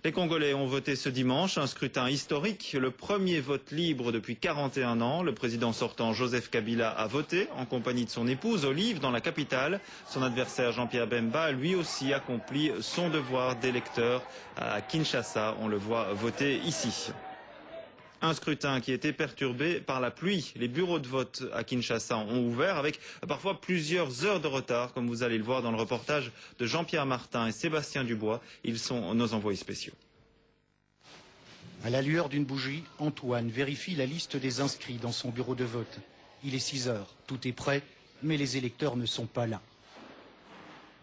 Les Congolais ont voté ce dimanche, un scrutin historique, le premier vote libre depuis 41 ans. Le président sortant Joseph Kabila a voté en compagnie de son épouse Olive dans la capitale. Son adversaire Jean-Pierre Bemba a lui aussi accompli son devoir d'électeur à Kinshasa. On le voit voter ici. Un scrutin qui était perturbé par la pluie. Les bureaux de vote à Kinshasa ont ouvert avec parfois plusieurs heures de retard, comme vous allez le voir dans le reportage de Jean-Pierre Martin et Sébastien Dubois. Ils sont nos envoyés spéciaux. À la lueur d'une bougie, Antoine vérifie la liste des inscrits dans son bureau de vote. Il est 6 heures, tout est prêt, mais les électeurs ne sont pas là.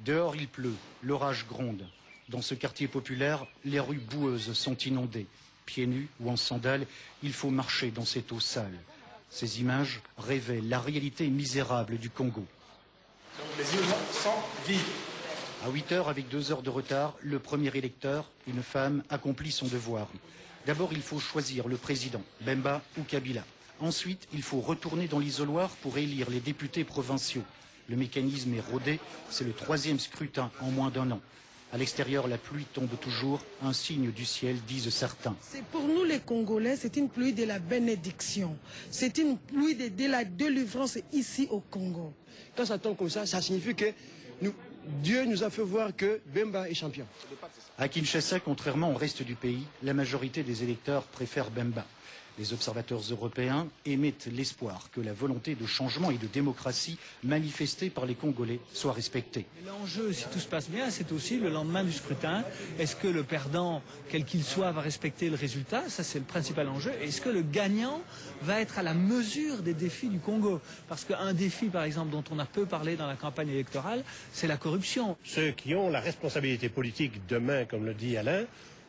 Dehors il pleut, l'orage gronde. Dans ce quartier populaire, les rues boueuses sont inondées. Pieds nus ou en sandales, il faut marcher dans cette eau sale. Ces images révèlent la réalité misérable du Congo. Donc les urnes sont vides. À 8 heures, avec 2 heures de retard, le premier électeur, une femme, accomplit son devoir. D'abord, il faut choisir le président, Bemba ou Kabila. Ensuite, il faut retourner dans l'isoloir pour élire les députés provinciaux. Le mécanisme est rodé, c'est le 3e scrutin en moins d'1 an. À l'extérieur, la pluie tombe toujours, un signe du ciel, disent certains. Pour nous les Congolais, c'est une pluie de la bénédiction. C'est une pluie de la délivrance ici au Congo. Quand ça tombe comme ça signifie que Dieu nous a fait voir que Bemba est champion. À Kinshasa, contrairement au reste du pays, la majorité des électeurs préfèrent Bemba. Les observateurs européens émettent l'espoir que la volonté de changement et de démocratie manifestée par les Congolais soit respectée. L'enjeu, si tout se passe bien, c'est aussi le lendemain du scrutin. Est-ce que le perdant, quel qu'il soit, va respecter le résultat? Ça, c'est le principal enjeu. Est-ce que le gagnant va être à la mesure des défis du Congo? Parce qu'un défi, par exemple, dont on a peu parlé dans la campagne électorale, c'est la corruption. Ceux qui ont la responsabilité politique demain, comme le dit Alain,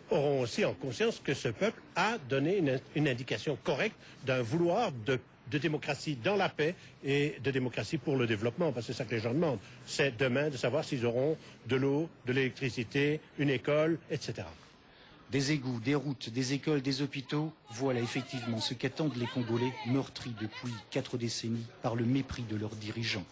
auront aussi en conscience que ce peuple a donné une indication correcte d'un vouloir de démocratie dans la paix et de démocratie pour le développement, parce que c'est ça que les gens demandent. C'est demain de savoir s'ils auront de l'eau, de l'électricité, une école, etc. Des égouts, des routes, des écoles, des hôpitaux, voilà effectivement ce qu'attendent les Congolais meurtris depuis 4 décennies par le mépris de leurs dirigeants.